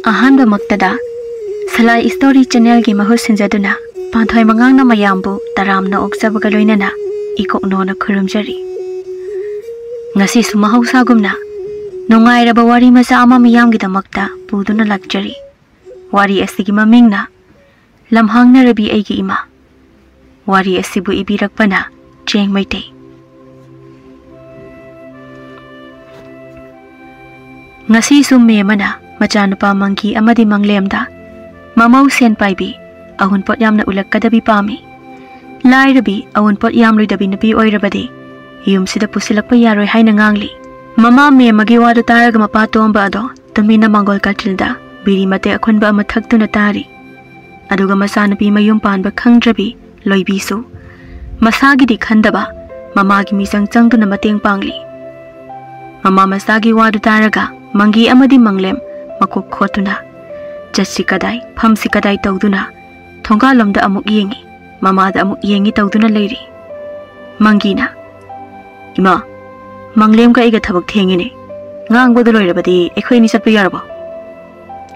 Ahanba Maktada Salai Story Channel Gi Mahus Sinjaduna Panthoi Mangang Mayambu Taramna Oksabaga Loinana Ikok Nona Kurumjari Ngasi Sumahausa Gumna Nungai Raba Wari Masa Ama Miyam Gidamakta Puduna Lakjari Wari Asigi Mamingna Lamhangnara Eigi Ema Wari Asibu Ibirakpana Cheng Meetei Ngasi Summe Mana macha nupa mangki amadi manglemda mamau sen paibi ahun pot yamna ulakkadabi pami lairabi ahun pot yamloidabi nabi oirabadi yumsida pusilakpa yaroi haina ngangli mama me magi wadu taraga mapa tomba ado tumina mangol katilda biri mate akhunba ama thaktuna tari aduga masa nabi mayum panba khangdrabi loibisu masagi di khandaba mamagi misang changtuna mateng pangli mama masagi wadu taraga mangi amadi manglem Makuk khotuna Jasi kadai phamsi kadai tawduna Thongga lomda amuk yengi Mama da amuk yengi tawduna leiri Mangina Ima Manglem ka iga thabak thengini Ngang bodo loirabadi ekhoi ni satpa yarabo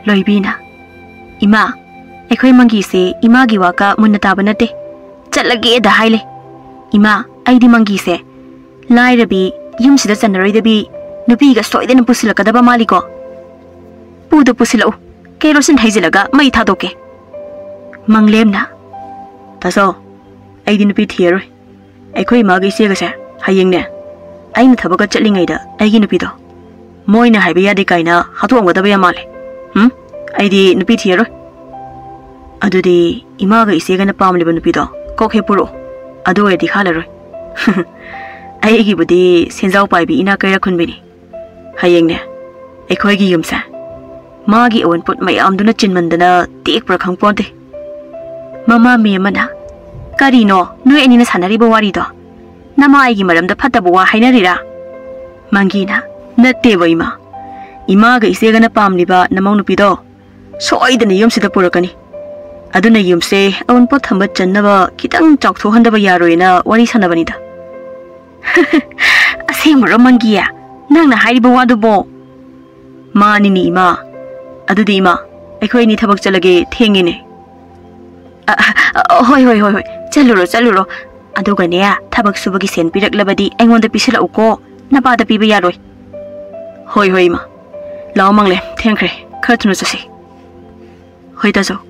Loibina Ima ekhoi mangi se ima gi waka munna taba nate Chatlage da haile Ima aidi mangi se Lairabi yum sida channaroidabi nupi ga soidena pusilakadaba maliko Pudo pusilau, kerosin haizilaga mai thadoke. Manglemna. Taso, ai din nupi thieroi. Ai khoi ma gi sega se, hayengne. Ai na thabaga chatlingai da, ai gi nupi do. Moina haibe ya de kaina, hatu angwa da ba ya male. Ai di nupi thieroi. Adudi ima ga isega na pamle ba nupi do, kokhe puro. Adu e di khalaroi. Ai gi budi senjau pai bi ina kaira khunbini. Hayengne. Ai khoi gi yumsa. Magi awan pot mayam duna chinmandana tek pra khangponte mama me mana karino noi anina sanari ba wari do nama ai gi maramda phatabu wa hainarira mangina natte waima ima ga isega na pamliba namau nupi do soidana yumsida purakani aduna yumse awan pot thamba channaba kitang chawtho handaba yaroina wari sanabanida asemro mangiya nangna hairiba wadu bo mani ni ima Adudi ima, ekhoi ni thabak chalage thengine. Hoi chaluro. Aduga ne thabak subagi sen piraklabadi aingonda pisila uko napada piba yaroi. Hoi ima. Law mangle thengkre khathunu chasi. Hoi taso.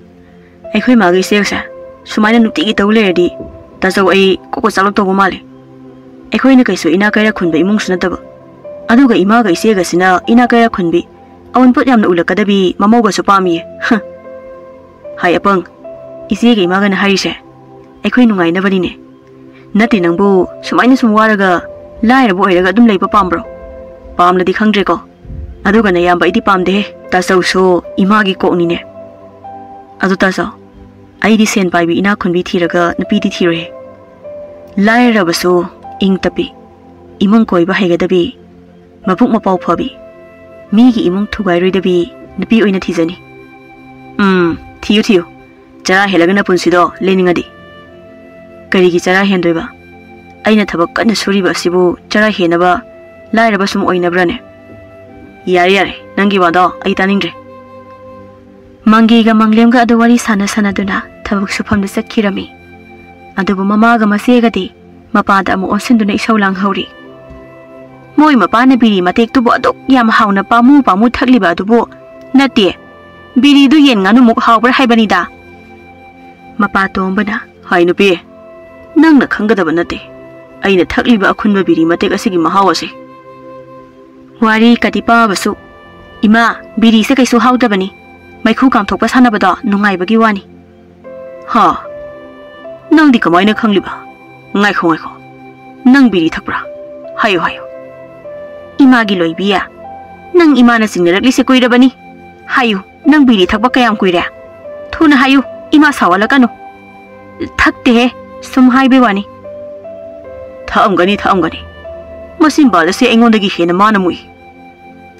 Ekhoi magi seksa sumaina nuti gi tawle di taso ai koko chalok to male. Ekhoi ni kaisu ina kaira khunba imung sunataba. Aduga ima ga isega sina ina kaira khunbi Awan pot yamna ulakadabi mamoga so pami Hai apang isi ge magana harise ekhoi nungai na bani ne nati nangbu sumaina sum waraga laira bo iraga dum leipa pambro pamla di khangre ko aduga na yamba idi pamde ta sau so imagi ko ni ne adu ta so ai di sen pai bi ina khunbi thiraga napi di thire laira baso ing tapi imong koi ba haigadabi mapuk mapau phabi Migi imong thugai dabi napi oina thijani thiu chara helagana punsido leningadi karigi chara hendoiba aina thabak kana suriba sibu chara henaba lairaba sum oina brane yare nangi wado ai taningre mangi ga manglem ga adwari sana duna thabak sufam da sakhirami adubu mama ga masegadi mapada amu onsinduna isaulang hauri Moi mapana biri matek tu bo adok yam hauna pamu thakliba tu bo nate biri du yen nganu muk hawbar haibani da mapa tombana hai nupi nang na khanggadaba nate aina thakliba akhunba biri matek asigi mahawase wari katipa basu ima biri se kaisu hawdabani maikhu kam thokpa sanabada nungai bagi wani ha nang di kamaina khangliba ngai kho nang biri thakra hayo Imagi loibia nang imana singnarakli se koirabani hayu nang biri thakba kayam koira thuna hayu ima sawala kanu thakte he sum haibe wani thamgani masin bala se engodagi hena manamui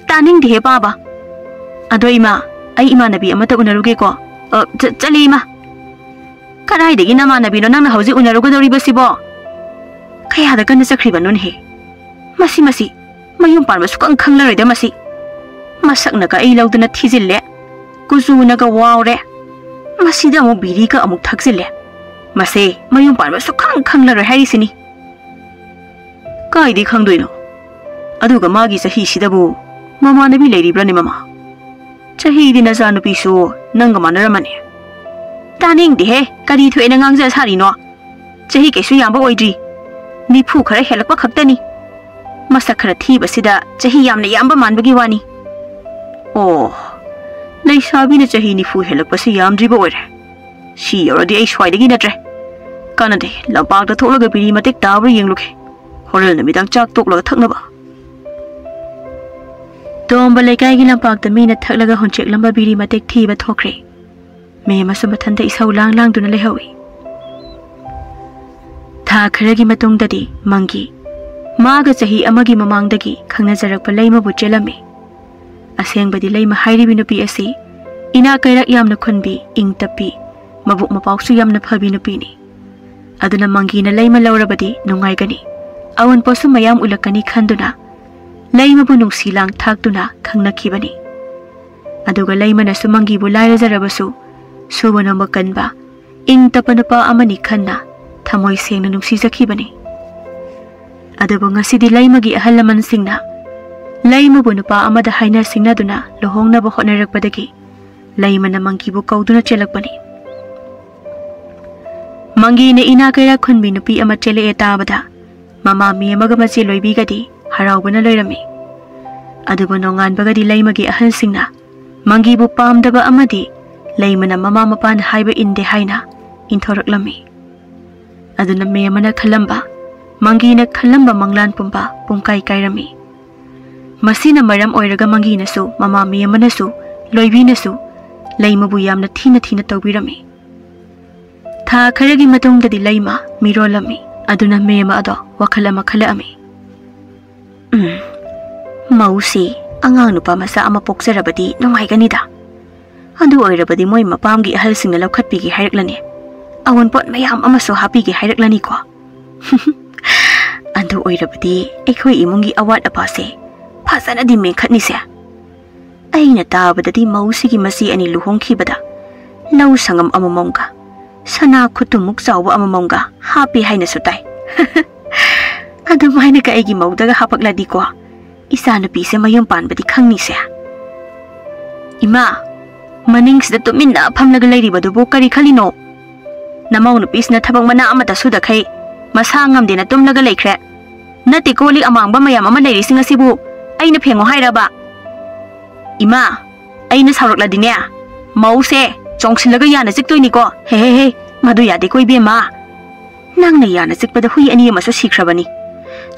taning de baba ado ima ai imanabi amata unaruge ko chali ima karai degi na manabi no nang hauji unarugo dori basibo kaya da kan sakriba non he masi mayum pan masukang khanglaroi da masi masak na ka ai lauduna thijille kuzunaga wawre masida amu biri ka amuk thakjile mase mayum panba sukhang khanglare haisini kai di khangdoino aduga magi sahi sidabu mama nabi leiribrani mama chahi dina janu pisu nanga manaramani taning de he kari thuena ngangja sarino chahi kesu yamba oidri nifu khara helakpa khaktani masa khara thiba sida chahi yamna yamba manbagi wani oh leisabi na chahi nifu helakpa si yamdri ba oire si yoradi ai swaidagi natre kanade labak da tholaga biri matik tabra yengluke horel na midang chak toklaga thaknaba tomba lekai gi lampak ta mina thaklaga honchek lamba biri matik thiba thokre me masu mathanda isau lang lang duna lehawi tha kharagi matung dadi mangi maga chahi amagi mamang dagi khangna jarak pa leima bu chelami aseng badi leima hairi binu pi asi ina kairak yamna khunbi ing tapi mabuk mapausu yamna phabi nu pi ni aduna mangi na leima laurabadi nungai gani awan posu mayam ulakani khanduna leima bu nungsi lang thakduna khangna khibani aduga leima na sumangi bu laira jarabasu subana makanba ing tapanapa amani khanna thamoi sengna nungsi jakhibani aduba ngasidi leimagi ahalaman singna leima bu nupa amada haina singna duna lohongna ba honarakpadagi leima na mangi bu kauduna chelakpani mangi ne ina kaira khunbi nupi ama chele etabada mama mi amaga machi loibi gadi haraubana loirami aduba nongan bagadi leimagi ahal singna mangi bu pamdaba amadi leimana mama mapan haiba inde haina inthoraklami aduna me amana khalamba mangi na khalamba manglan pumba pumkai kairami masina maram oiraga mangi nasu mama mi amana su loibi nasu leima bu yamna thina tawbirami tha kharagi matong dadi leima mirolami aduna mema ado wakhalama khalami mausi angang nupa masa ama pokjarabadi nongai ganida adu oirabadi moi mapamgi ahal singna lokhatpi gi haireklani awon pot mayam ama so happy gi haireklani ko adu oirabadi ekhoi imungi awat apase phasana di mekhatni se aina tabadadi mausi gi masi ani luhongki bada lau sangam amamonga sana khutumuk chawba amamonga happy haina sutai adu maina ka egi maudaga hapakladi ko isa nupi se mayum panbadi khangni se ima manings da tuminna phamlaga leiri badu bo kari khalino namau nupi sna thabang mana amata suda khai masa ngamde na tumlaga leikhre nati koli amangba mayam ama leiri singa sibu aina phengo hairaba ima aina saurokladine mause chongsilaga yana chiktoini ko he madu yade koi bema nangna yana chikpada hui ani ama so sikhrabani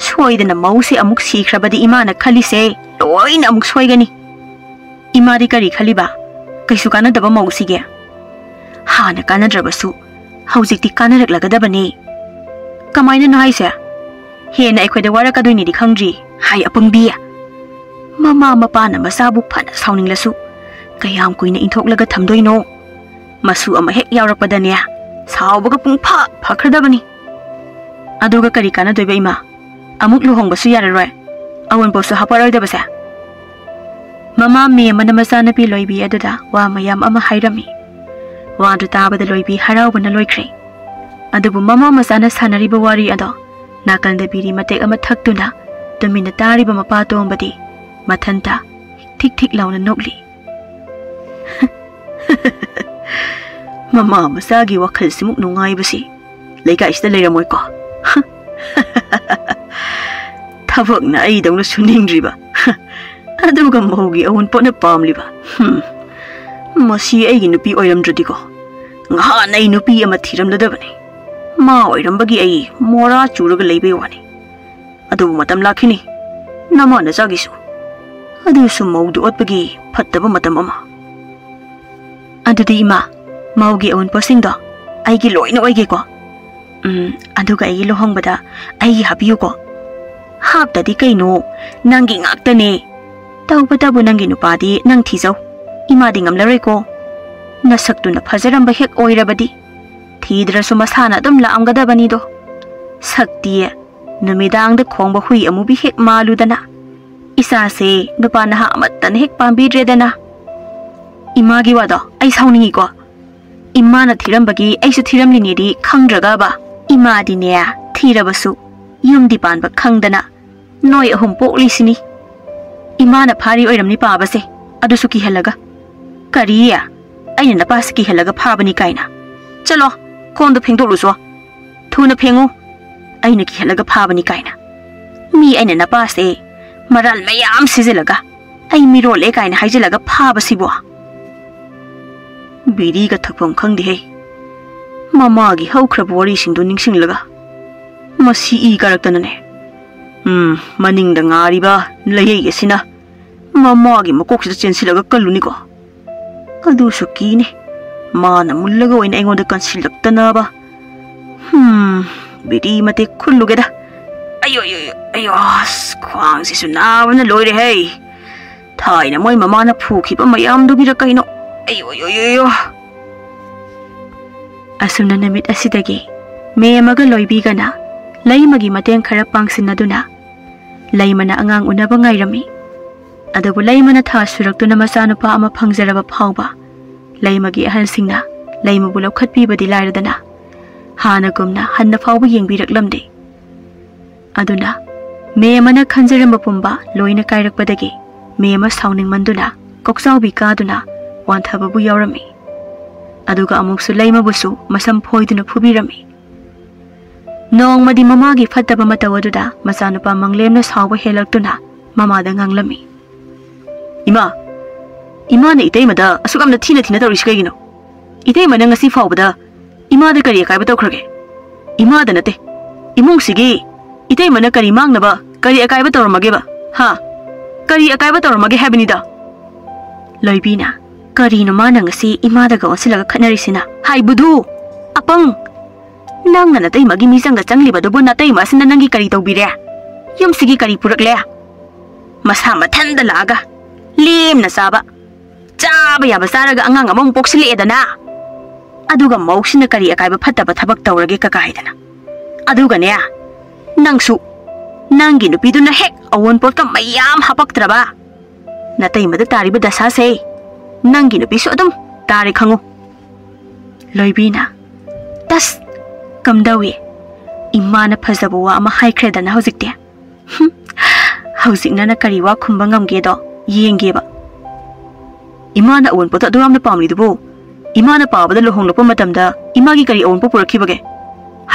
soidana mause amuk sikhrabadi ima na khalise loina amuk soigani ima ri kari khaliba kaisu kana daba mausige hana kana drabasu haujikti kana raklagadabani kamaina no haise hena ekhoida warakadoini di khangri hai apangbi mama mapana masabu phana sauninglasu kayam kuina inthoklaga thamdoino masu ama hek yawrakpadane saubaga pungpha phakradabani aduga kari kana doiba ima amuk luhongbasu yararoi awon bosu haparoidabase mama me mana masana pi loibi aduda wa mayam ama hairami wa du tabada loibi haraubana loikre adubu mama masana sanariba wari ado nakanda biri matek ama thakduna tumina tariba mapa tombadi mathanta tik launa nokli mama masagi wakhal simuk nungai basi leika isda leiramoi ko thabak na ai dongna suningriba aduga maugi awon pona pamliba masi aigi nupi oiramdradi ko nga nai nupi ama thiramladabani ma oirambagi ai mora churaga leibe wani adu matam lakhini nama na jagisu adu su maudu otpagi phattaba matam ama adudi ima maugi awon posingdo aigi loina oige ko aduga ai lohongbada ai habiyu ko haptadi kaino nangi ngaktane tawbatabu nangi nupadi nang thijau imadi ngamlaroi ko nasaktuna phajaramba hek oirabadi thidrasu masana dum laamgadabani do sakti numidang da khongba hui amubi hek maludana isa se nupa na ha amatan hek pambi dredana Imagi wado ai sauningi ko. Imana thirambagi aisu thiramlini di khangdraga ba. Ima di ne thirabasu yum di panba khangdana noi ahum pokli sini. Imana phari oiramni pabase adusu ki halaga. Kariya aina napas ki halaga phabani kaina. Chalo kondu phengdolu so. Thuna phengu aina ki halaga phabani kaina. Mi aina napase maral mayam sizilaga. Ai mirole kaina haijalaga phabasi bo. Biri ga thakpam khangdi he. Mama gi haukrab wari singdu ningsinglaga. Masi I karaktana ne. Maning da ngari ba layai gesina. Mama gi makok sida chensilaga kalluni ko. Adu suki ne. Mana mullaga oina engonda kansilaktana ba. Biri mate khulluge da. Ayo khwang si sunawa na loire hey. Thai na moi mama na phuki pa mayam du bira kaino. Ayo. Asumna namit asidagi me amaga loibi gana laimagi mateng khara pangsinaduna laimana angang unaba ngairami adabu laimana tha suraktuna masanupa ama phangjaraba phawba laimagi ahansingna laimabu lokhatpi badi lairadana hana gumna hanna phawba yengbiraklamde aduna me amana khanjaramba pumba loina kairakpadagi me ama sauning manduna kokchaubi kaduna wanthababu yaurami aduga amuksu laimabusu masam phoiduna phubirami nongmadi mamagi fattaba matawaduda masanupa manglemna sawba helaktuna mamada nganglami ima na iteimada asukamna thina tawrisi kaigino iteimana ngasi fawbada imada kari akaiba tawkhrage imada nate imungsigi iteimana kari mangnaba kari akaiba tawramage ba ha kari akaiba tawramage habinida loibina kari no mana ngasi imada ga osilaga khatnarisina hai budu apang nang na tai magi misanga changli badu na tai masina nangi kari tawbire yum sigi kari purakle masa mathanda laga lem na saba chaba ya basaraga angang among poksile edana aduga mauksina kari akaiba phattaba thabak tawrage kakaidana aduga ne nangsu nangi nupiduna hek awon pot ka mayam hapaktraba natai mada tariba dasa se nangi nupisu adum tari khangu loibina tas kamdawi imana phajabu wa ama haikredana hojikte hojikna na kari wa khumba ngamge do yengeba imana awon pot aduramna pamli dubu imana pabada lohonglopa matamda imagi kari awon po purakhibage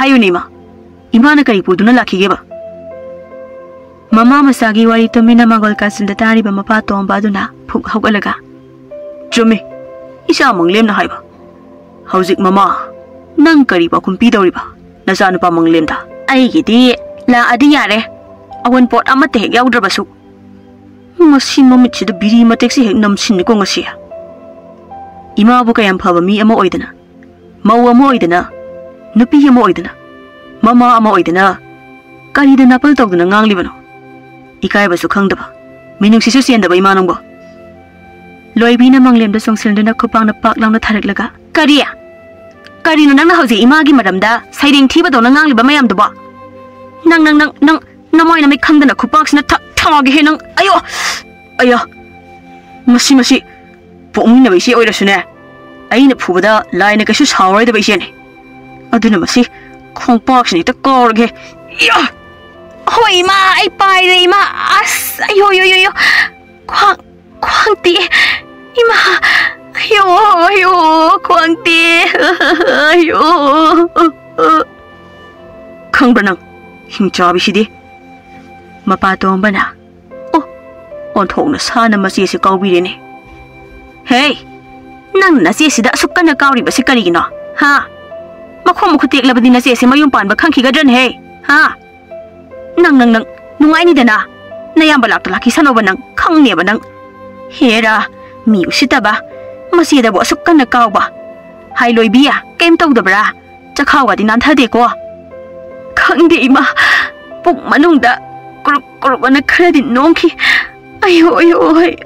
hayuni ma imana kari puduna lakhigeba mama masagi wari tumina magol kasinda tariba mapa tomba aduna phuk hogalaga chumi isa manglemna haiba hojik mama nang kari ba kumpi dawriba nasanu pa manglemda ai gidi la adi yare awon pot amate hek yaudраbasu masi mamichida biri mateksi hek namsin ko ngasi ima bu kayam phaba mi ama oidana mau ama oidana nupi ama oidana mama ama oidana kari da napal tawduna nganglibano ikai basu khangdaba minung sisu siendaba ima nangbo loibina manglemda songsilnduna khupangna paklangna tharaklaga kariya karino nang na hauji imagi maramda sairing thiba dona ngangliba mayam duba nang namoy na may khangdana khupaksina thangage he nang ayo masi pongni na baisi oirasune aina phubada laina kasu sawrai da baisi ne aduna masi khongpaksini ta korge ya hoi ma ai pai re ma as ayo khwangti ima ayo khwangti ayo khangbana hingchabi sidi mapa tombana on thongna sana masi se kawbire ne hey nang na se sida sukana kawri basi karigino ha makhom khutek labadi na se mayum pan ba khangki gadran he ha nang nungai ni dana nayam balak talaki sanoba nang khangne ba nang hera mi usita ba masi da bo sukana kawba hai loibia kem tawdabra chakhawa di nan thade ko khangde ima puk manungda kuruk ana khradin nongki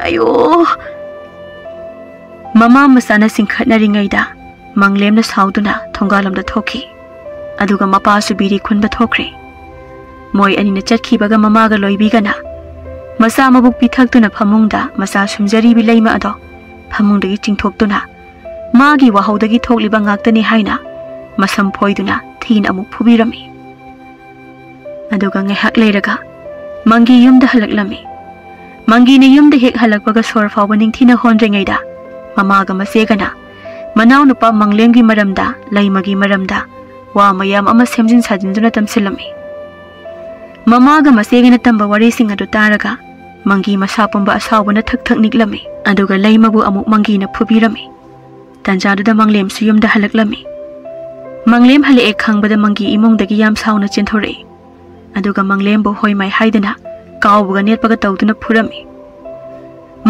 ayo mama masana singkhatna ringaida manglemna sauduna thongalamda thoki aduga mapa subiri khunba thokre moi anina chatkhibaga mama ga loibigana masa mabuk pithak tuna phamungda masa sumjari bi leima ado famungdagi chingthoktuna magi wahaudagi thokliba ngaktani haina masam phoiduna thin amuk phubirami aduga ngehak leiraga mangi yumda halaklami mangi ne yumda hek halakbaga sor fawba ningthina honrengaida mamaga masegana manaw nupa manglemgi maramda laimagi maramda wa mayam ama semjin sajinjuna tamsilami mamaga masegana tamba wari sing adu taraga mangi masapumba asawbana thak thak niklami aduga laimabu amuk mangi na phubirami tanjaduda manglem suyumda halaklami manglem hale ek khangbada mangi imongdagi yam sauna chenthore aduga manglem bo hoi mai haidana kawbuga netpaga tawduna phurami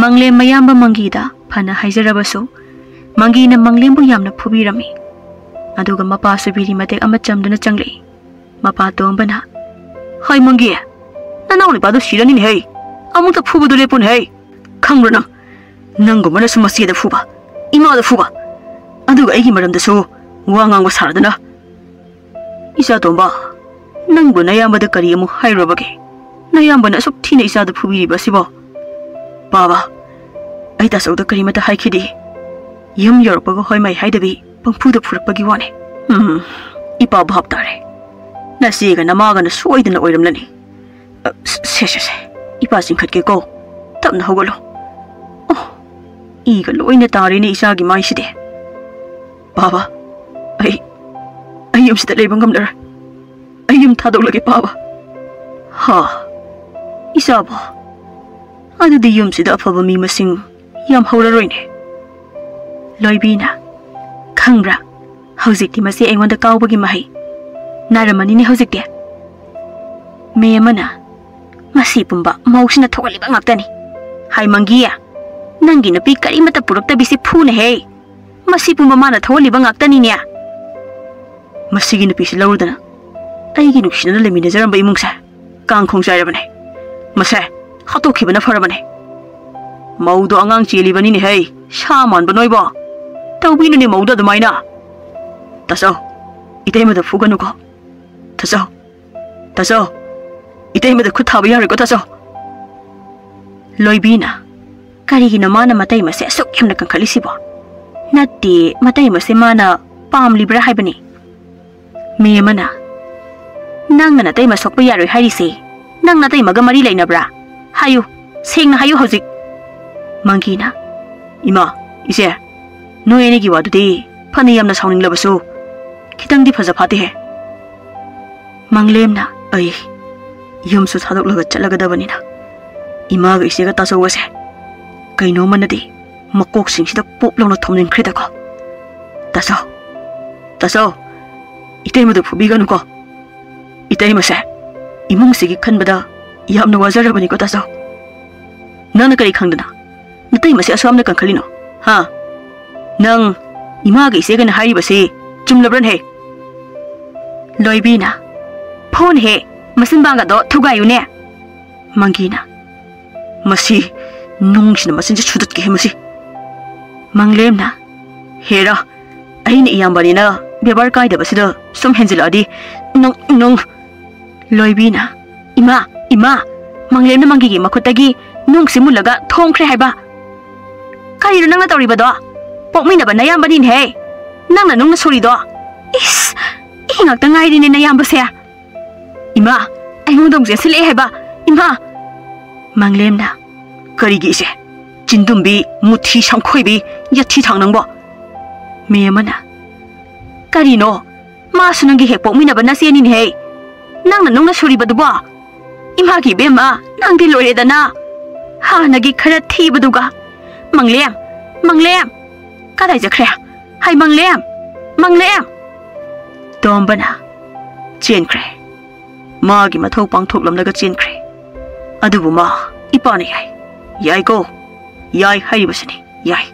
manglem mayamba mangi da phana haijarabasu mangi na manglem bu yamna phubirami aduga mapa subiri matek ama chamduna changli mapa tombana hoi mangi nanauni padu shirani hei amuk ta phubudu lepun hei khangruna nangu mana sumasi da phuba ima da phuba aduga aigi maramda su wangang saradana isa tomba nangbu nayamba da kari amu hairobage nayamba na sok thina isa da phubiri basibo baba ai ta sok da kari mata haikidi yum yorpaga hoi mai haidabi pangphu da phurakpagi wane ipa bhab tare na siga namaga na soidana oiramlani se ipa singkhat ke ko tapna hogolo oh iga loina tare ni isa gi mai side baba ai yum sida leibang gamlar ai yum thadok lage baba ha isa ba adu di yum sida afaba mi masing yam hawlaroine loibina khangra hojikti mase engonda kawbagi mahi naramani ni hojikte me mana masi pumba mausina thogaliba ngaktani hai mangiya nangi na pi kari mata purukta bisi phune he masi pumba mana thogaliba ngaktani nya masigi na pisi lawdana aigi nuksina lemina jaramba imungsa kangkhong jairabane mase hatokhibana farabane maudo angang chelibani ni he shaman banoiba tawbinu ni mauda dumaina taso itaimada fuganu ko taso itaimada khuthabu yare ko taso loibina karigina mana matai mase asuk yamna kankalisibo natti matai mase mana pamlibra haibani me mana nang na tai masok pa yaroi harise nang na tai maga mari lainabra hayu sengna hayu hojik mangina ima ise noyene gi wadu de phani yamna sawning labasu khitang di phaja phate he manglemna ai yum su thadok laga chalaga dabani na ima ga ise ga taso wase kaino manadi makok sing sida pop lawna thomnin khrida ko taso itai madu phubiganu ko itai mase imung sigi khanbada yamna wajarabani ko taso nana kari khangdana natai mase aswamna kankhalino ha nang ima ga ise ga na hari base chumlabran he loibina phone he masin banga do thugayu ne mangina masi nungsina masin je chudat ke masi manglemna hera aina iyambani na bebar kai da basida sum henjiladi nong loibina ima manglemna mangi gi makhutagi nungsi mulaga thongkhre haiba kairu nangna tawriba do pokmina ba nayambani he nangna nungna sori do is ingak ta ngai ri ne nayamba se ima ai ngudong je sile haiba ima manglemna karigi ise chindumbi muthi samkhoibi yathi thangnangbo me mana karino ma sunangi he pokmina ba nasi ani he nangna nungna sori ba duba ima gi bema nangdi lore dana ha nagi khara thi baduga manglem kadai jakre hai manglem tombana chenkre magi mathau pangthok lamnaga chenkre adubu ma ipani yai ko yai haibasani yai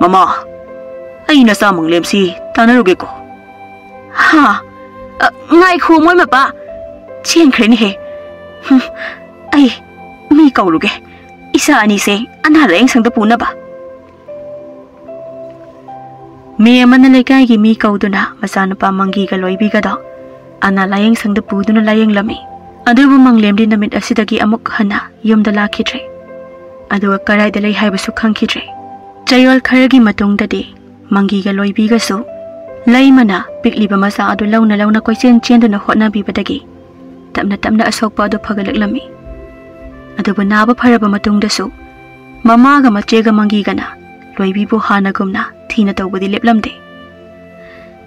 mama aina sa manglem si tanaruge ko ha ngai khu moi mapa chenkre ni he ai mi kauluge isa ani se ana reng sang da puna ba me amana lekai gi mi kauduna masana pa mangi ga loibi ga da ana layeng sang da puduna layeng lami adubu manglem din namit asidagi amuk hana yumda lakhidre aduga karai da lei haibasu khangkhidre Chayol kharagi matungdadi mangiga loibigasu laimana pikliba masa adu launa koisen chenduna hotnabibadagi tamna asokpa adu phagalaklami adubu naba pharaba matungdasu mamaga machega mangigana loibibu hanagumna thina tawbadi leplamde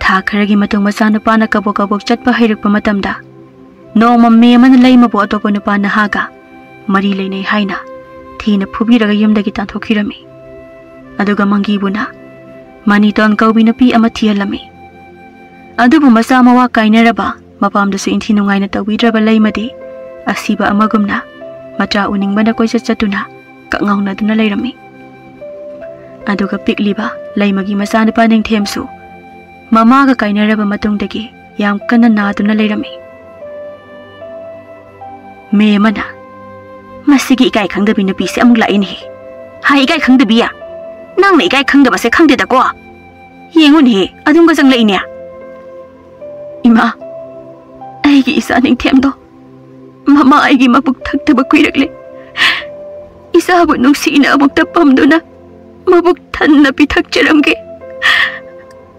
tha kharagi matung masana pana kabok chatpa hairakpa matamda noma memana laimabu atopa nupa nahaga mari leinai haina thina phubiraga yumdagi tanthokirami aduga mangibuna maniton kaubi nupi ama thialami adubu masa mawa kainaraba mapamdasu inthi nungaina tawbidraba laimadi asiba amagumna macha uningbana koisa chatuna kangauna duna leirami aduga pikliba laimagi masana paning themsu mamaga kainaraba matungdagi yam kana naduna leirami me mana masigi ikai khangdabi nupi se amuk laini ha ikai khangdabi ya nang na ikai khangdaba se khangde da ko yengun he adunga jang laini ima aigi isa ning themdo mama aigi mabuk thakdaba kuirakle isa bu nungsina amuk tapamduna mabuk thanna pithakcharamge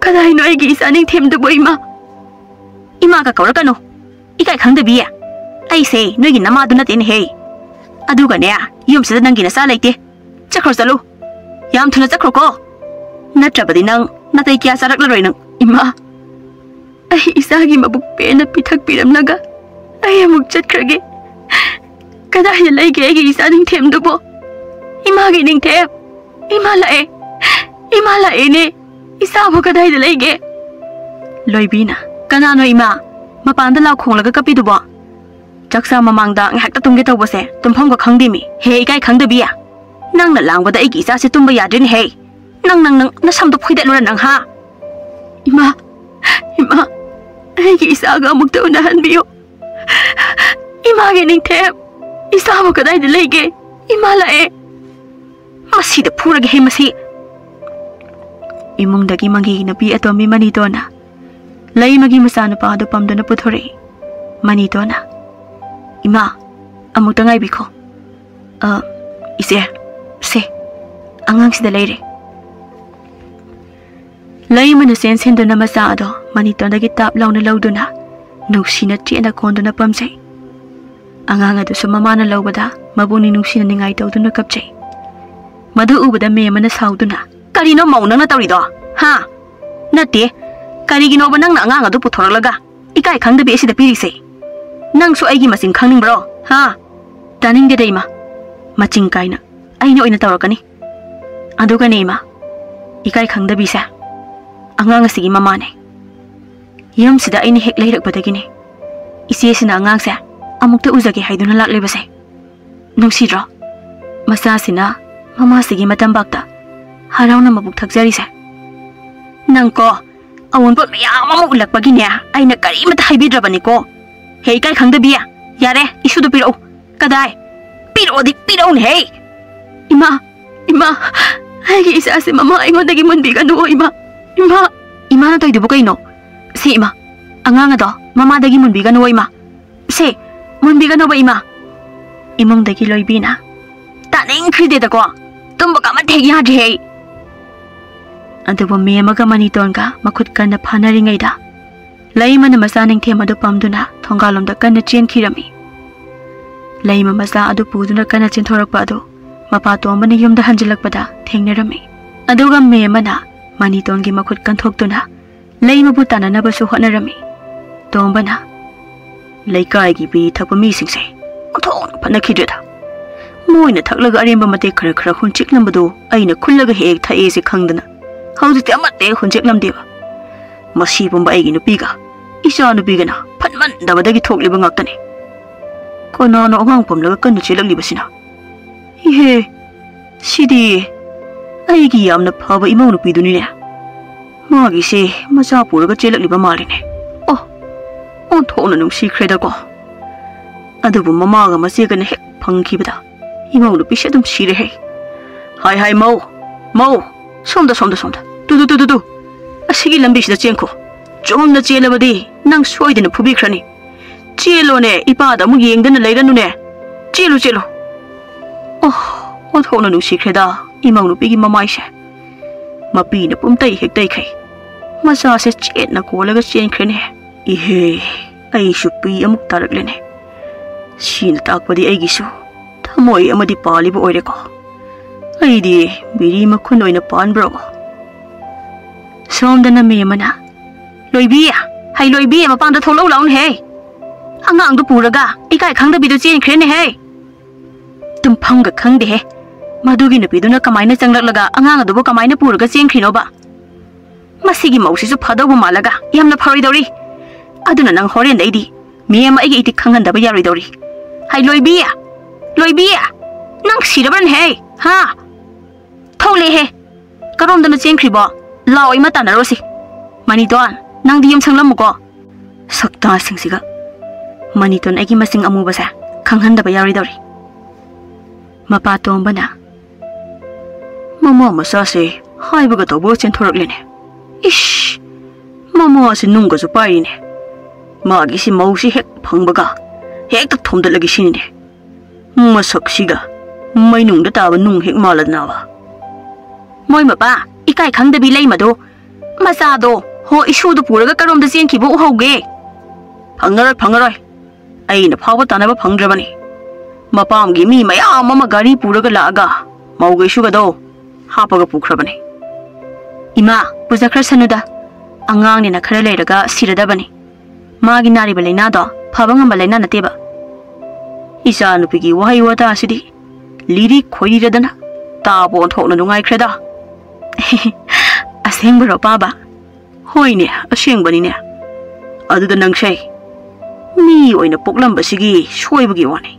kadai no aigi isa ning themdo boima ima ka kaurakano ikai khangdabi ya ai se noigi namaduna ten he aduga ne yum sida nangi na sa laite chakhro chalu yam thuna chakhro ko natrabadi nang natai kya sarak la roi nang ima ai isagi mabuk pena pithak piramnaga ai amuk chatkrage kada hi laige gi isa ning them dubo ima gi ning the ima lae ne isa bu kada hi laige loibina kana no ima mapanda la khonglaga kapi dubo jaksa mamangda ngak ta tumge tawbase tumpham ga khangdimi he ikai khangdabi ya nang na langbada ai gi isa se tumba yadrin he nang na samdo phuide lura nang ha ima ai gi isa ga mukta una hanbiyo ima gi ning the isa bu kadai de lege ima lae masi de phurage he masi imung dagi mangi na pi atomi mani tona laimagi masana pa do pamdana puthore mani tona ima amuk tangai biko ise se angang sida leire laimana sen dona masa ado mani tonda gi tap launa lauduna nuksina chena konduna pamsai angang adu sumamana laubada mabuni nuksina ningai tawduna kapchai madu ubada me mana sauduna karino mauna na tawrido ha nate karigino banang na angang adu puthoralaga ikai khangdabi asida pirise nang su aigi masing khangning bro ha taning de deima maching kaina aina oina tawrakani aduga neima ikai khangdabi sa angang asigi mamane yam sida aina hek leirak badagini isi sina angang sa amukta uzage haiduna laklebase nungsidro masa sina mama sigi matambakta harauna mabuk thakjari sa nangko awon pot miyam amu ulakpagine aina kari mata haibidrabani ko he kai khangdabi ya yare isu do piro kadai piro ne he ima ai gi isa se mama ingon dagi munbi ga no ima na toy dubu kai no se ima angang ado mama dagi munbi ga no ima se munbi ga no ba ima imong dagi loibina taning khide da ko tumba ka ma thegi ha he adubu me maga mani tonga makut kana phanari ngai da laimana masaning them adu pamduna thongalomda kana chen khirami laima masa adu puduna kana chen thorakpa adu mapa tombani yumda hanjilakpada thengnarami aduga me mana mani tongi makut kan thokduna laima bu tanana basu hotnarami tombana laikai gi bi thakpa mi singse thon phana khideda moina thaklaga aremba mate khara hunchik lambadu aina khullaga hek thae se khangdana hawjite amate hunchik lamdeba masi bomba aigi nupiga isa nupigana phanman dabadagi thokliba ngaktani kono no ngang pomlaga kanu chelakliba ihe sidi aigi yamna phaba imau nupiduni ne magi se macha puraga chelakliba maline on thona nungsi khreda ko adubu mamaga masega ne hek phangkhibada imau nupi se dum sire he hai mau somda tu asigi lambi sida chenko chomna chelabadi nang soidena phubikhrani chelo ne ipada mu yengdana leiranu ne chelo o thona nu sikreda imau nu pigi mamai se mapina pumtai hektai khai macha se chet na kolaga chen khrene ihe ai shupi amuk tarak lene sin takpadi ai gisu thamoi amadi pali bo oire ko ai di biri makhun oina pan bro somdana me mana loibi hai loibi mapang da tholo laun he angang du puraga ikai khang da bidu chen khrene he tum phang ga khang de he madugi na biduna kamaina changlak laga angang adu bo kamaina puraga chen khrino ba masigi mausi su phado bo malaga yamna pharoi dori aduna nang horen dai di me ma igi iti khangan da ba yaroi dori hai loibi nang siraban he ha thole he karom dana chen khriba law ima tanaro si mani don nang di yam sanglam ko sakta singsiga mani ton agi masing amu ba sa khanghan da ba yaroi dori mapa tombana mama masa se hai ba ga to bo chen thorak lene ish mama se nung ga su pai ne ma gi si mau si hek phang ba ga hek ta thom da lagi sin ne masak siga mai nung da ta ba nung hek ma la na ba moi mapa ikai khang da bi lai ma do masa do ho isu du pura ga karom da chen ki bo ho ge phangaroi ai na phawa ta na ba phang dra ba ni mapam gi mi mayam mama gari pura ga la ga mau ge su ga do ha pa ga pukhra ba ni ima puja khra sanuda angang ni na khara le raga sirada ba ni ma gi nari ba leina do phaba ngam ba leina na te ba isa nu pi gi wahai wata asidi liri khoi ra dana ta bo thok na nungai khra da aseng bro pa ba hoi ne aseng ba ni ne adu da nang sai mi oina poklam ba sigi soi ba gi wani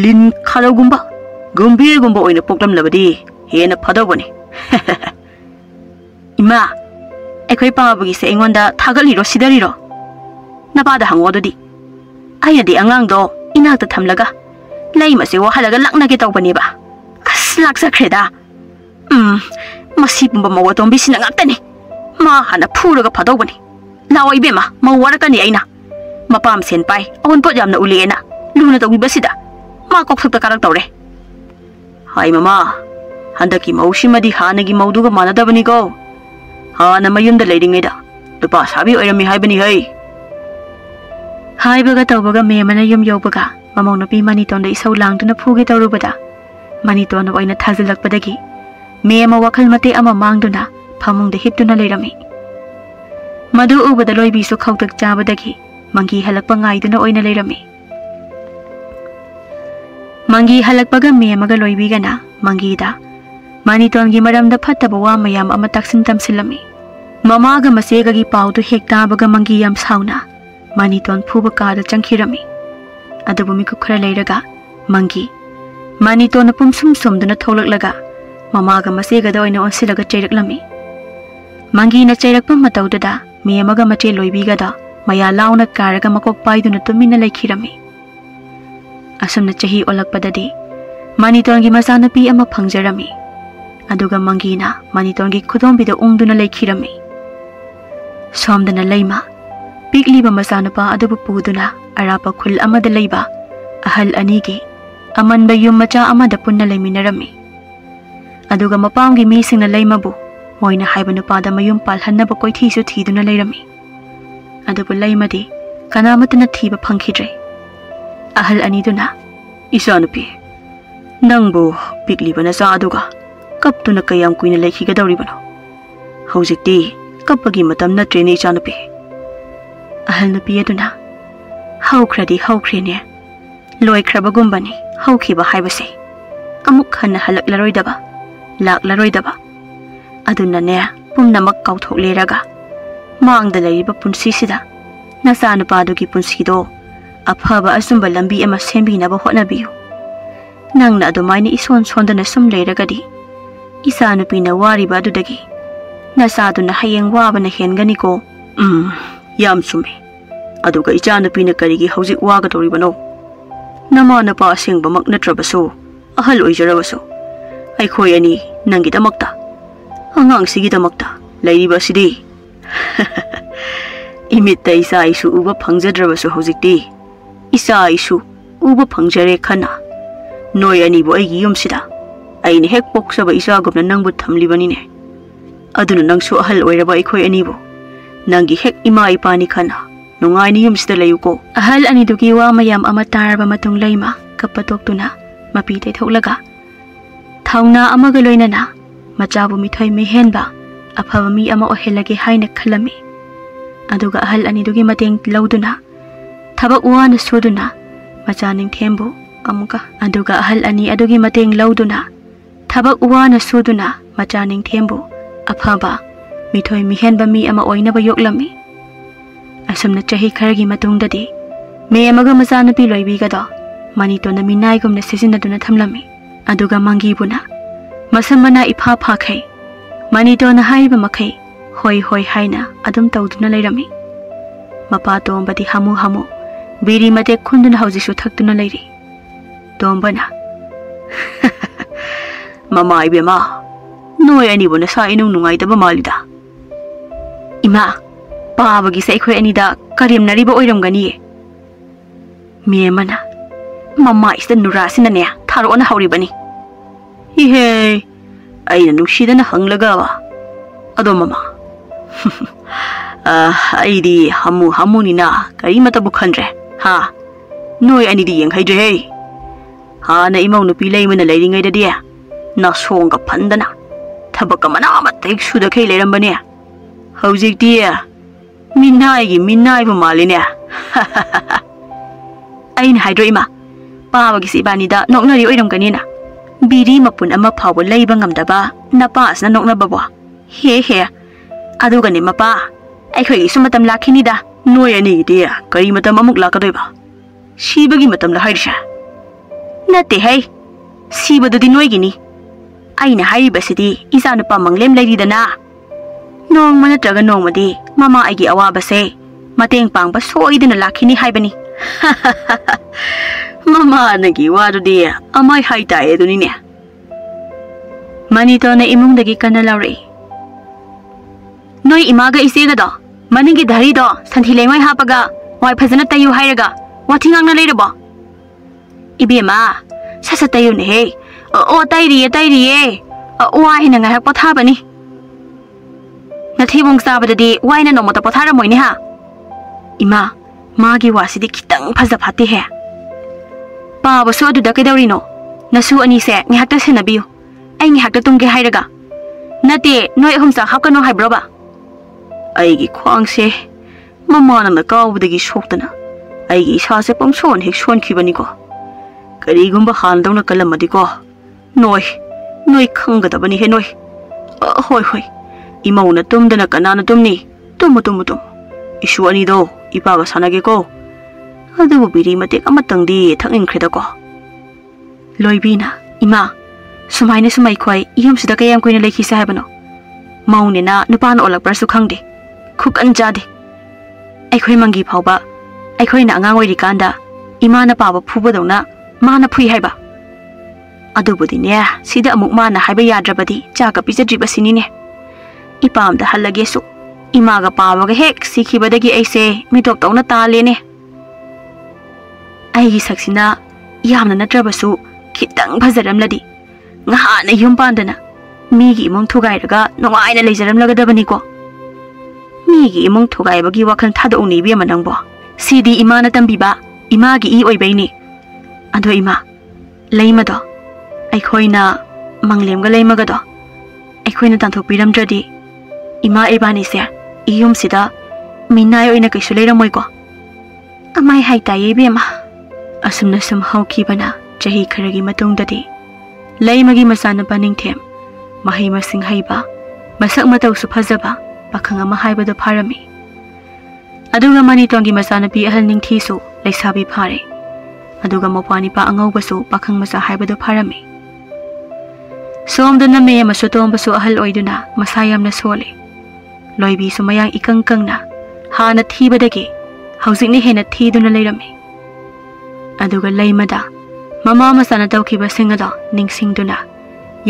lin khalo gumba gumbir gumba oina poklam labadi hena phado bani ima ekhoi pa ba gi se engonda thagali ro sidari ro na ba da hango do di ai di angang do ina ta thamlaga lai ma se wa halaga lakna ke taw bani ba as lak sa khreda masi bumba mawa tombi sina ngaktani ma hana phura ga phado bani lawai be ma mawara ka ni aina mapam sen pai on pot yamna ulena luna tawi basida ma kok thuk ta karak tawre hai mama handaki maushi madi hanagi maudu ga manada bani go hana mayum da leidingai da lupa sabi oirami hai bani hai hai baga tawbaga me mana yum yobaga mamau na pi mani ton da isau lang tuna phuge tawrubada mani ton na oina thazilak padagi me ma wakhal mate ama mangduna phamung da hiptuna leirami madu ubada loibi su khautak chabadagi mangi halakpa ngaiduna oina leirami mangi halakpaga me maga loibi gana mangi da mani ton gi maram da phattaba wa mayam ama taksin tamsilami mama ga masega gi paudu hekta baga mangi yam sauna mani ton phuba ka da changkhirami adabu mi ku khara leiraga mangi mani ton pum sum somduna tholak laga mama ga masega da oina onsilaga cheirak mangi na cheirak pa matauda da me maga mache loibi ga da maya launa karaga makok paiduna tumina leikhirami asumna chahi olak padadi mani ton gi masana pi ama phangjarami aduga mangi na mani ton gi khudom bi da ungduna leikhirami somdana leima pikli ba masana pa adabu puduna arapa khul amada leiba ahal anigi aman ba yum macha amada punna leiminarami aduga mapam gi mi singna leima bu moina haibanu pada mayum palhanna ba koi thi su thiduna leirami adabu leimadi kanamatna thiba phangkhidre ahal aniduna isanupi nangbu pikli bana sa aduga kaptuna kayam kuina lekhi ga dawri bano hojikti kapagi matam na treni isanupi ahal nupi aduna haukrene loi khraba gumbani haukiba haibase amuk khanna halak laroidaba lak laroidaba aduna ne pumnamak kauthok leraga mangda leriba punsi sida nasa nupadugi punsido afaba asumba lambi ama sembinaba hotnabiyu nangna adumaina ison sondana sum leiragadi isa nupina wariba adudagi nasaduna hayeng wabana hengani ko yam sume aduga icha nupina karigi hojik waga doribano nama napa asingba mak natrabaso ahal oijarabaso aikhoi ani nangi damakta angang sigi damakta leiriba sidi imitta isa isu uba phangjadrabaso hojikti isa isu uba phangjare khana noi ani bo aigi yumsida aine hek poksaba isa gopna nangbu thamlibani ne aduna nangsu ahal oiraba ikhoi anibo nangi hek ima ipani khana nungai ni yumsida layuko. Ahal anidugi wa mayam ama taraba matung leima kapatoktuna mapi tai thoklaga thauna amaga loinana machabu mithoi mehenba afaba mi ama ohelage haina khalami. Aduga ahal anidugi mateng lauduna thabak wana soduna machaning thembu amuka. Aduga ahal ani adugi mateng lauduna thabak wana soduna machaning thembu afaba mithoi mehenba mi ama oinaba yoklami. Asumna chahi kharagi matungdadi me amaga machanapi loibigado manitona minaigumna sisinaduna thamlami. Aduga mangibuna masamana ipha phakhai manitona haiba makhai hoi hoi haina adum tawduna leirami. Mapa tombadi hamu hamu biri mate khunduna haujisu thakduna leiri. Tombana mama ibema noi ani bona sa inung nungai daba malida. Ima pabagi sa ikhoi anida karim nariba oiramgani. Memana mama isda nurasina ne tharo na hauribani. Ihe aina nushidana hanglaga ba ado mama aidi hamu ni na kari mata bukhandre ha noi ani di yang haidre he ha na imau nu pilai mana lairingai da dia na songa phandana thabaka mana matek suda khai leirambane haujik dia minai bu maline aina haidro ima pabagi si bani da noknari oiramgani na biri mapun ama phawa leiba ngamdaba napa asna nokna babwa he aduga ne mapa aikhoi sumatam lakhini da noi ani dia kari matam amuk lakadoi ba sibagi matam la hairsha nate hai sibadudi noi gini aina haiba sidi isa nupa manglem leidana nong mana traga nong madi mama aigi awaba se mateng pangba soidina lakhini haibani mama nagi wadu dia amai haita eduni ne. Manito na imung dagi kana lauri. Noi imaga isega do maningi dhari do santhi lengoi hapaga wai phajana tayu hairaga wathingang na leirabo. Ibema sasa tayu ne he o tairiye wai na ngai potha bani. Nathi bung sabadadi wai na nomota pothara moini ha. Ima magi wasidi kitang phaja phati he. Paba so adu da kedaurino nasu ani se ngihakta senabiu ai ngihakta tungge hairaga nate noi humsa hapkano haibroba aigi khwang se mama na kawbudagi shoktana aigi isa se pamson hek son khibani ko kari gumba han dawna kalamadi ko noi khangadabani he noi hoi imauna tumdana kanana tumni tumu isu ani do ipaga sanage ko adubu biri matek amatangdi thakingkhre ko loibina ima sumaina sumai khoi iyum sida kayam koina lekhi sa habano maune na nupana olak prasu khangde khuk anjade ai khoi mangi phauba ai khoi na angang oiri kanda ima na paba phuba dona mana phui haiba adubudi ne sida amuk mana haiba yadrabadi chaka pijadriba sinine ipam da halage su ima ga paba ga hek sikhibadagi aise mitok tawna tale ne aigi saksina yamna natrabasu khitang bhajaramladi ngahana yum pandana migi imong thugairaga nongaina leijaramlagadabani ko migi imong thugaibagi wakhan thada uni bi manangbo sidi imana tambiba imagi I oibaini ado ima leimado aikhoina manglemga leimagado aikhoina tanthok piramdradi ima ebani se iyum sida minai oina kaisu leiramoi ko amai haita yebema asumna sum haukibana chahi kharagi matungdadi leimagi masana paningthem mahi masing haiba masak matau su phajaba pakhang ama haibada pharami aduga mani tongi masana pi ahal ningthi su leisabi phare aduga mopani pa angau basu pakhang masa haibada pharami somdana me masutom basu ahal oiduna masayamna sole loibi sumayang ikangkangna hana thibadagi haujikni hena thiduna leirami aduga leimada mama masana tawkiba singada ningsingduna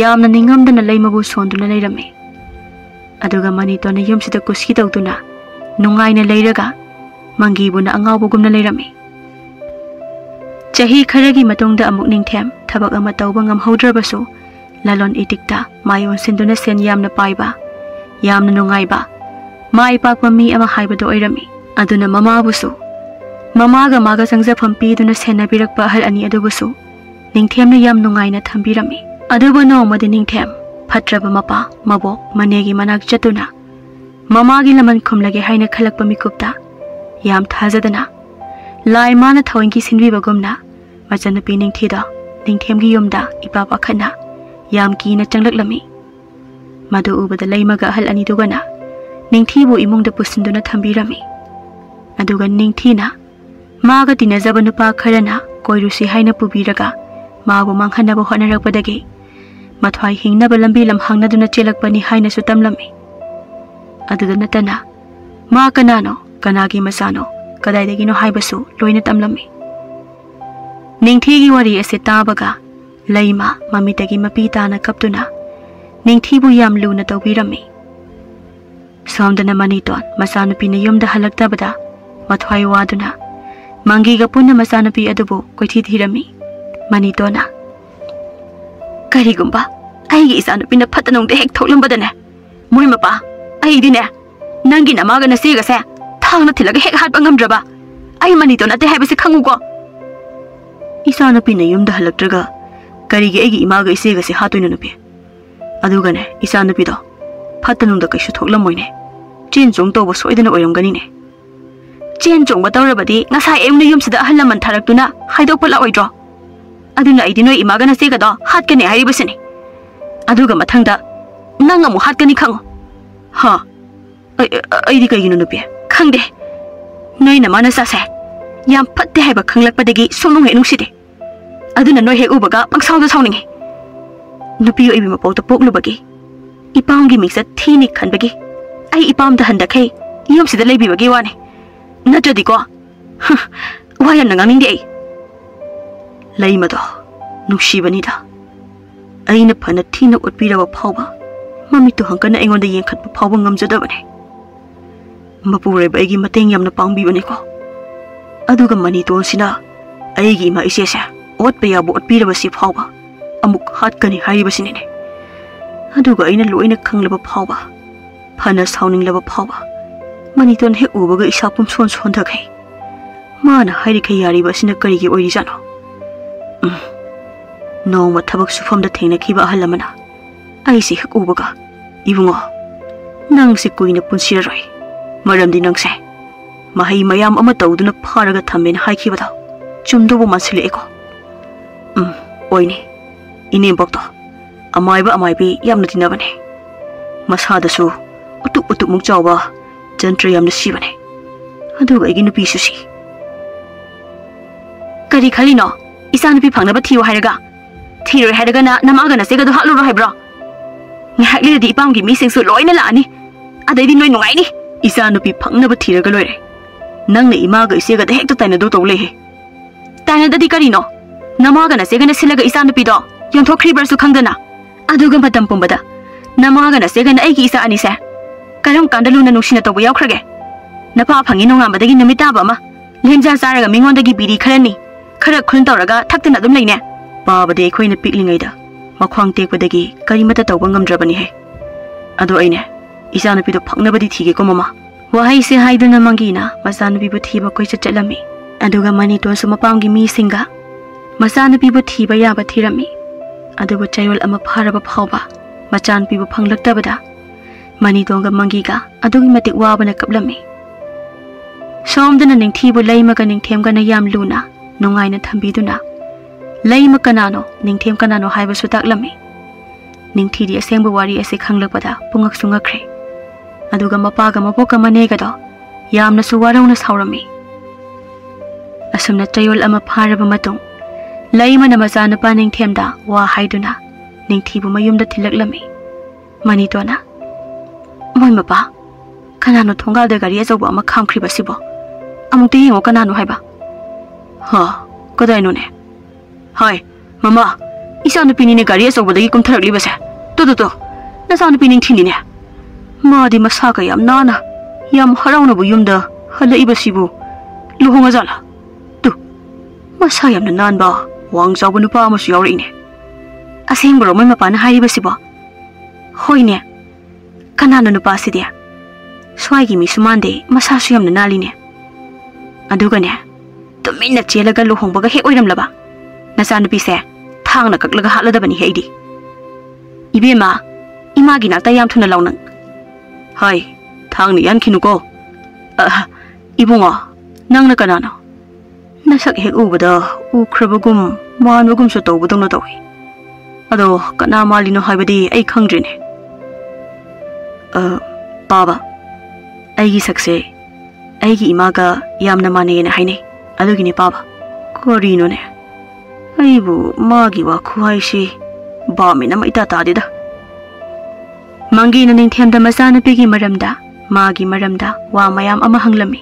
yamna ningamdana leimabu sonduna leirami aduga manitona yumsida kuski tawduna nungaina leiraga mangibuna angawbugumna leirami chahi kharagi matungda amuk ningthem thabak ama tawba ngamhaudrabasu lalon itikta mayon sinduna sen yamna paiba yamna nungaiba mai pakpa mi ama haibado oirami aduna mama busu mamaga maga sangjafam piduna senabirakpa ahal ani adubusu ningthemna yam nungaina thambirami aduba nomadi ningthem phatraba mapa mabok manegi manak chatuna mamagi laman khumlage haina khalakpa mikupta yam thajadana lai mana thawingi sinbibagumna machanupi ningthida ningthemgi yumda ipa pakhana yam kina changlaklami madu ubada leimaga ahal ani dugana ningthibu imungda pusinduna thambirami aduga ningthina maga tinajaba nupa kharana koirusi haina pubiraga mabu manghanaba honarakpadagi mathwai hingnaba lambi lamhangnaduna chelakpani haina su tamlami aduda natana ma kanano kanagi masano kadaidagino haibasu loina tamlami ningthigi wari ase tabaga leima mamitagi mapi tana kaptuna ningthibu yam luna tawbirami somdana maniton masanupina yumda halaktabada mathwai waduna mangiga punna masanupi adubu koithi thirami manitona karigumba aigi isanupina phatanongde hek thoklambadane moi mapa aidine nangi namaga na sega se thangna thilaga hek hatpa ngamdraba ai manitona te haibase khangugo isanupina yumda halaktraga karigi aigi imaga isega se hatoina nupi adugane isanupido phatanongda kaisu thoklammoine chen chong tobo soidana oyamgani ne chen chong batawrabadi ngasai emna yumsida ahalaman tharaktuna haidokpa laoidro aduna aidi noi imagana sega do hatkane hairibasini aduga mathangda nang amu hatkani khango ha aidi kaigino nupi khangde noi na mana sase yam phatte haiba khanglakpadagi sonung he nungside aduna noi he ubaga pangsawda sawningi nupi yo ibi mapauta poklubagi ipamgi mingsa thini khanbagi ai ipamda handakhei yumsida leibibagi wani natradi ko wayam nanganing de leimado nungsibanida aina phana thina utpiraba phawba mami to hankana aingonda yenkhatpa phawba ngamjadabane mapureba aigi mateng yamna pangbibane ko aduga mani tonsina aigi ma isesa otpa yabu utpiraba si phawba amuk hatkani hairibasine ne aduga aina loina khanglaba phawba phana sauninglaba phawba mani ton he ubaga isapum son son thakei mana hairi khai yariba sina karigi oiri jano no ma thabak sufam da thengna khiba halamana ai si hek ubaga ibungo nang si kuina punsira roi maram di nang se mahai mayam ama tawduna pharaga thamen hai khibada chumdo bo masile eko oine ine bokto amai bi yamna dinabane masada su utu muk chawba jantra yamna sibane aduga igi nupi susi kari khalino isa nupi phangnaba thiyo hairaga thiroi hairaga na namaga na sega do haluro haibro ngahakle di ipamgi mi singsu loina laani adaidi noi nungai ni isa nupi phangnaba thiraga loire nangna imaga isega da hekta taina do tawle he taina dadi karino namaga na sega na silaga isa nupi do yonthokri barsu khangdana aduga matam pumbada namaga na sega na aigi isa ani se karam kandaluna nushina tawba yawkhrage napa phangi nongambadagi namita ba ma lemja saraga mingonda gi biri kharani khara khun tawraga thakna dum leine babade khoina piklingaida makhwang tekpadagi karimata tawba ngamdrabani he ado aine isanapi do phangnabadi thige ko mama wahai se haiduna mangina masanapi bu thiba koi chatchalami aduga mani to suma pamgi mi singa masanapi bu thiba yaba thirami aduba chayol ama pharaba phawba machan pi bu phanglaktabada mani tonga mangiga adugi matik wabana kaplami somdana ningthibu leimaga ningthemga na yam luna nongaina thambiduna leima kanano ningthem kanano haiba sutaklami ningthidi asengba wari ase khanglakpada pungak sungakre aduga mapaga mapoka manega do yamna suwarona saurami asumna chayol ama pharaba matung leima na masana pa ningthemda wa haiduna ningthibu mayumda thilaklami mani tona moi mapa kanano thongal de gari ajoba ama khamkhri basibo amukte yengo kanano haiba ha kodai no ne hai mama isa nu pinine gari ajoba dagi kumtharakli base to na sa nu pining thini ne ma di masa ka yam nana yam harauna bu yumda halai basibu luhunga jala tu masa yam na nan ba wang jabu nu pa ma su yawri ne aseng bro moi mapa na hai basibo hoi ne kanano nupasidi swaigi mi sumande masa su yamna naline adugane tuminna chelaga luhongbaga he oiramlaba nasa nupise thangna kaklaga haladabani heidi ibema imagi nakta yam thuna lawnang hai thangni yankinuko ibunga nangna kanano nasak hek ubada ukrabagum manbagum su tawbadong na tawi ado kana malino haibadi ai khangdrine baba aigi sakse aigi imaga yamna mane na haine adugini baba korino ne aibu magi wa khuaishi ba me na mai ta dida mangi na ningthem da masana pigi maramda magi maramda wa mayam ama hanglami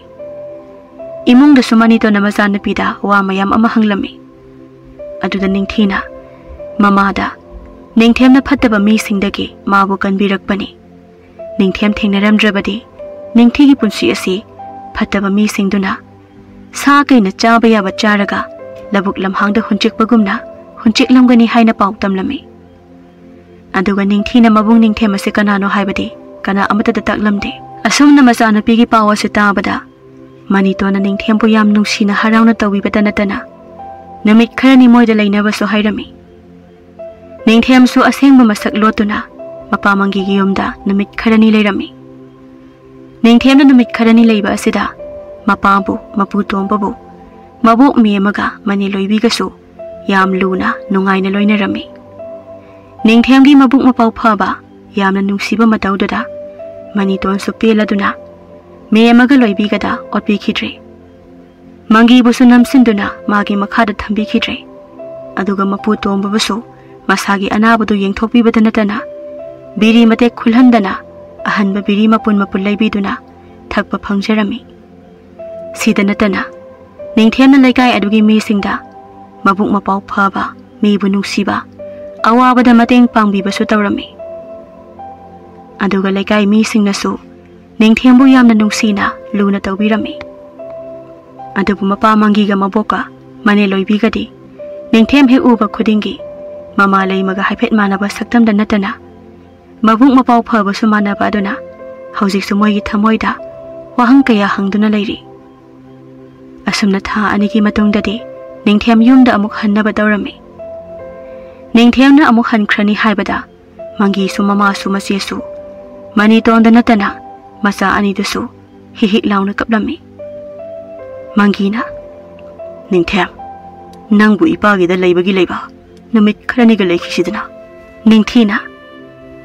imung da sumani to na masana pida wa mayam ama hanglami aduda ningthina mamada ningthem na phattaba mi singdagi mabu kanbirakpani ningthem thengnaramdrabadi ningthigi punsi asi phattaba mi singduna sa kaina chaba yaba charaga labuk lamhangda hunchikpagumna hunchiklamgani haina pautamlami aduga ningthina mabung ningthem ase kanano haibadi kana amata da taklamde asumna masana pigi pawa se tabada manitona ningthem bu yam nungsina harauna tawibata natana namit kharani moida lainaba so hairami ningthem su asengba masak lotuna mapamangi gi yumda namit kharani leirami ningthem na namit kharani leiba asida mapabu maputombabu mabuk miemaga mani loibiga su yam luna nungaina loinarami ningthem gi mabuk mapau phaba yamna nungsiba matawdada mani ton su peladuna miemaga loibiga da otbi khidre mangi busu namsinduna magi makhada thambi khidre aduga maputombabu su masagi anabadu yengthokpibada natana biri mate khulhandana ahanba biri mapun mapun laibiduna thakpa phangjarami sida natana ningthemna laikai adugi mi singda mabuk mapau phaba mi bu nungsiba awabada mateng pangbiba su tawrami aduga laikai mi singna su ningthembu yamna nungsina luna tawbirami adubu mapa mangiga maboka mane loibigadi ningthem he uba khudingi mama leimaga haifet manaba saktamda natana mabuk mapau phaba su manaba aduna hauzik su moigi thamoida wahang kaya hangduna leiri asumna tha anigi matungdadi ningthem yumda amuk hannaba tawrami ningthemna amuk hankrani haibada mangi su mama su masi su mani tonda natana masa ani dusu hihi launa kaplami mangina ningthem nangbu ipagi da leibagi leiba numit kharani ga lekhisidna ningthina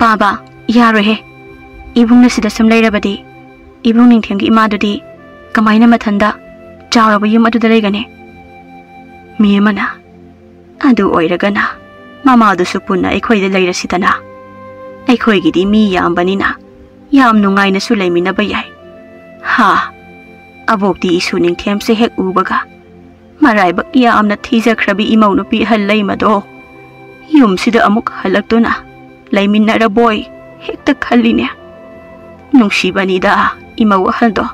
baba yarohe ibungna sida samlairabadi ibung ningthemgi imadudi kamaina mathanda chawraba yum adu daregane miemana adu oiragana mama du supuna ekhoi de leirasidana ekhoi gidi mi yambanina yam nungaina su leimina bayai ha abokti isu ningthem se hek ubaga marai bak yamna thija khrabi imau nu pi hal leimado yum sida amuk halaktuna laiminara boy hekta khalline nungsibani da imau haldo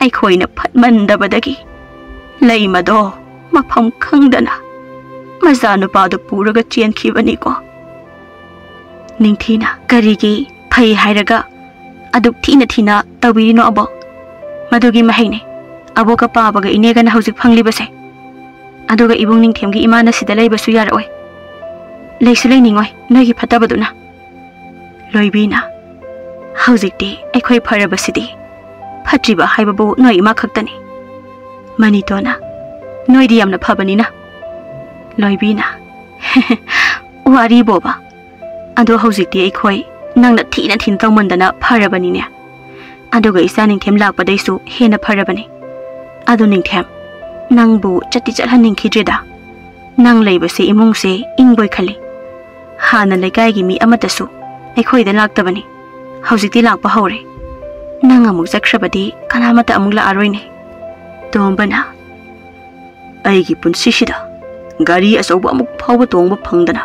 ai khoina phatmandabadagi laimado mafam khangdana mazanu padu puraga chenkhibani ko ningthina karigi phai hairaga aduk thina thina tawirino abo madugi mahaine aboka pabaga inega na hauzik phanglibase aduga ibung ningthemgi imana sida leibasu yaroi leisu leiningoi noigi phatabaduna loibina hauzikti ekhoi pharabasidi phatriba haibabu noi ima khaktani manitona noidi yamna phabanina loibina wari boba ado hauzikti ekhoi nangna thina thin tawmandana pharabanine aduga isa ningthem lakpadaisu hena pharabani adu ningthem nangbu chati chalhaning khidreda nang leibase imungse ingboi khali hana lekai gi mi amatasu ekhoi da laktabani hauzikti lakpa hore nang amuk jakhrabadi kanamata amuk la aroine tombana aigi punsi sida gari asoba amuk phawba tongba phangdana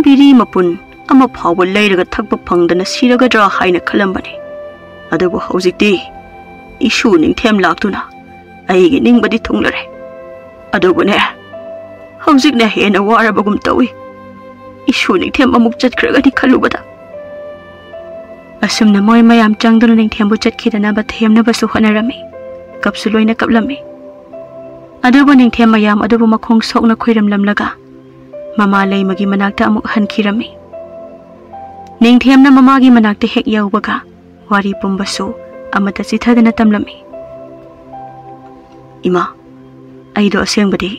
biri mapun ama phawba leiraga thakba phangdana siraga dra haina khalambani adubu hauzikti isu ningthem laktuna aigi ningbadi thunglare adubu ne hauzikna hena warabagum tawi isu ningthem amuk chatkragadi khalubada asumna moy mayam changduna ningthembu chatkidana ba themna basu honarami kapsu loina kaplami adubu ningthem mayam adubu makhong sokna khoiram lamlaga mama leimagi manakta amuk hankhirami ningthemna mamagi manakta hek yaubaga wari pumbasu amata chithadana tamlami ima aido asengbadi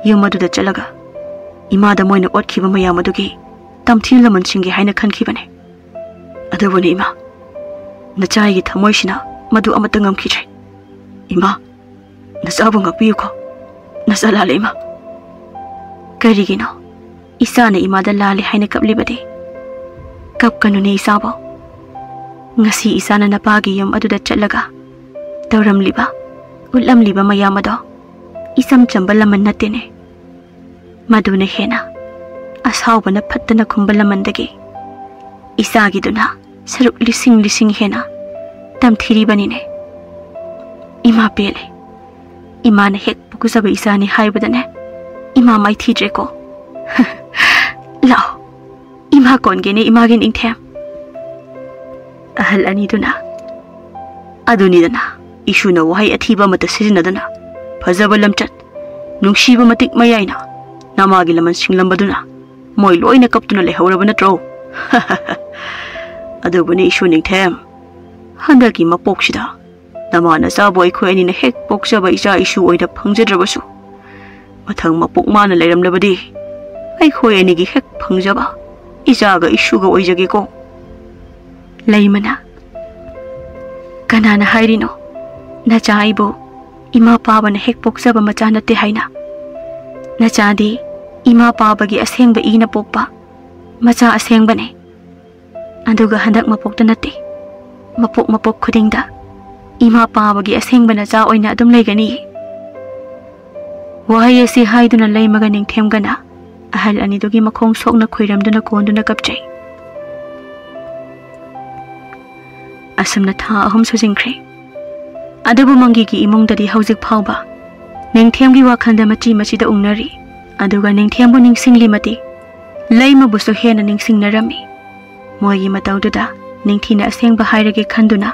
yumaduda chalaga ima da moina otkhiba mayam adugi tamthil laman singi haina khankhibane adubuni ima nachai gi thamoisina madu amata ngamkhijai ima nasabu ngapiyuko nasala lema karigino isana ima da lale haina kaplibadi kapkanune isabo ngasi isana napagi yum aduda chalaga tawramliba ulamliba mayam ado isam chambalaman natene maduna hena asawbana phattana khumbalamandagi isagiduna saruk lising hena tamthiri banine ima pele ima na hek pukusaba isani haibadane ima mai thidreko lao ima kongene imagin ingthem ahal ani duna aduni dana isuna wahai athiba mata sirinadana fazaba lamchat nungshiba matik mayaina namagi laman singlambaduna moi loina kaptuna lehawraba natro adubuni isu ningthem handaki mapoksida namana sabo aikhoi ani na hek poksaba isa isu oida phangjadrabasu mathang mapok mana leiramlabadi aikhoi ani gi hek phangjaba isa ga isu ga oijage ko leimana kanana hairino nacha aibo ima pabana hek poksaba macha nate haina nacha di ima pabagi asengba ina pokpa macha asengbane aduga handak mapokta nate mapok khudingda ima pabagi asengbana cha oina adum leigani wahai ase haiduna leimaga ningthemgana ahal anidugi makhong sokna khoiramduna konduna kapchai asamna tha ahum sojingkhre adubu mangi gi imungdadi haujik phawba ningthemgi wakhanda machi da ungnari aduga ningthembu ningsingli mati leima busu hena ningsingnarami moigi mataududa ningthina asengba hairage khanduna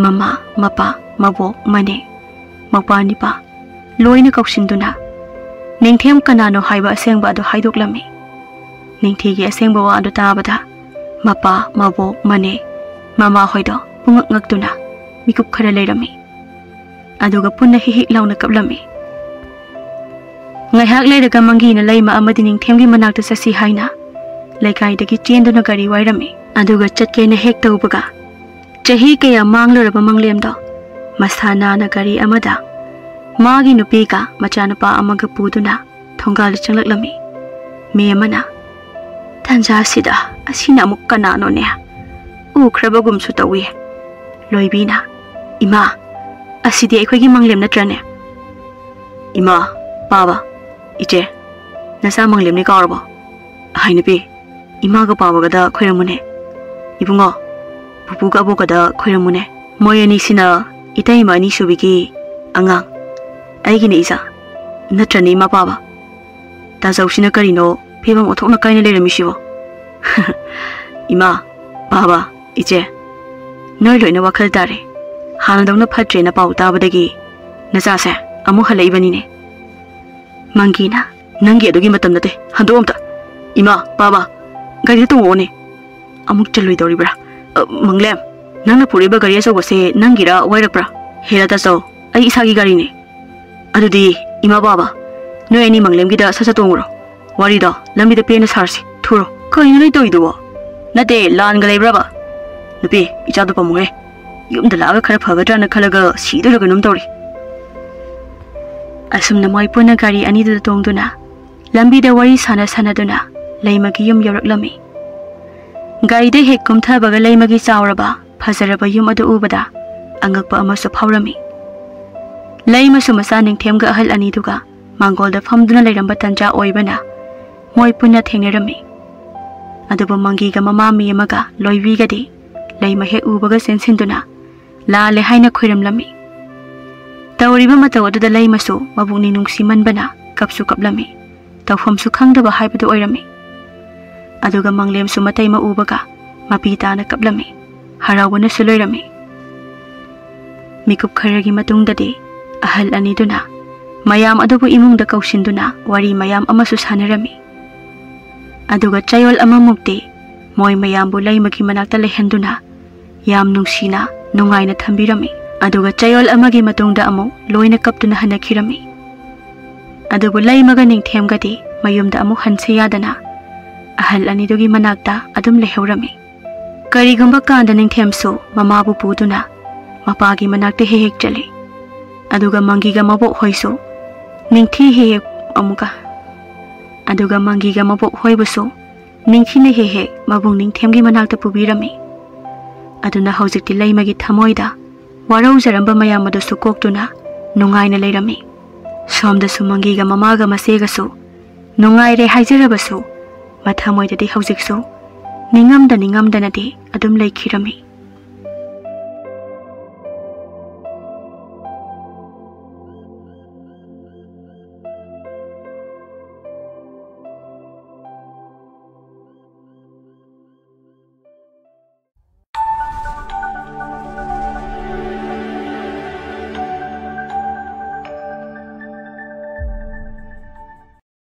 mama mapa mabok mane mapanipa loina kaushinduna ningthem kanano haiba asengba adu haidoklami ningthigi asengba wa adu tabada mapa mabok mane mama hoido pungak ngakduna mikup khara leirami aduga punna hi launa kaplami ngaihak leiraga mangina leima amadi ningthemgi manakta sasi haina leikaidagi chenduna gari wairami aduga chatkena hek taubaga chahi kaya mangloraba manglemdo masana na gari amada magi nupiga machanapa amaga puduna thongal changlaklami me amana tanja sida asina amuk kanano ne ukhrabagum su tawi loibina ima asidi aikhoigi manglem natrane ima baba ije nasa manglem ni kawrabo hainapi ima ga baba ga da khoiramune ibungo pupu ga bo ga da khoiramune moyani sina itai mani subigi angang aigi ne isa natrane ima baba ta zausina karino phebam othokna kaina lerami sibo ima baba ije noi loina wakhal tare hanadawna phatre na pau tabadagi nacha se amu halai bani ne mangina nangi adugi matam nate handom ta ima baba gari to wone amuk chaloi dori bra manglem nangna puriba gari aso bose nangira wairakra hera ta so ai isagi gari ne adudi ima baba noi ani manglem gi da sasa tongro wari da lambi da pena sarsi thuro kaina nei toido nate lan ga lebra ba nupi icha do pamuhe yumda laga khara phagadra na khalaga siduraga num tori asumna moi puna gari ani du tongduna lambi da wari sana duna leimagi yum yoraklami gari de hek kumtha baga leimagi chawraba phazaraba yum adu ubada angakpa amasu phawrami leima sumasa ningthemga ahal ani duga mangol da famduna leiramba tanja oibana moi puna thengnerami aduba mangi ga mama mi amaga loibi gadi leima he ubaga sensinduna la le haina khoiramlami tawriba mataw aduda leimasu mabungni nungsimanbana kapsu kaplami tawfamsu khangdaba haibadu oirami aduga manglem su matai ma ubaga mapi tana kaplami haraubanasu loirami. Mikup kharagi matungdadi ahal aniduna mayam adubu imungda kaushinduna wari mayam amasu sanarami. Aduga chayol amamukti moy mayambu laimagi manakta lehenduna yam nungsina nungaina thambirami. Aduga chayol amagi matungda amu loina kaptuna hanakhirami. Adubu laimaga ningthemgadi mayumda amu hanse yadana ahal anidugi manakta adum leheurami. Karigumba kanda ningthemsu mamabu puduna mapagi manakta hehek chali. Aduga mangiga mabok hoisu ningthi hehek amuka. Aduga mangiga mabok hoibusu ningthina hehek mabung ningthemgi manakta pubirami. Aduna haujikti laimagi thamoida warau jaramba mayam adusu koktuna nungaina leirami. Somdasu mangiga mamaga masegasu nungaire haijarabasu mathamoidadi haujiksu ningamdanadi adum leikhirami.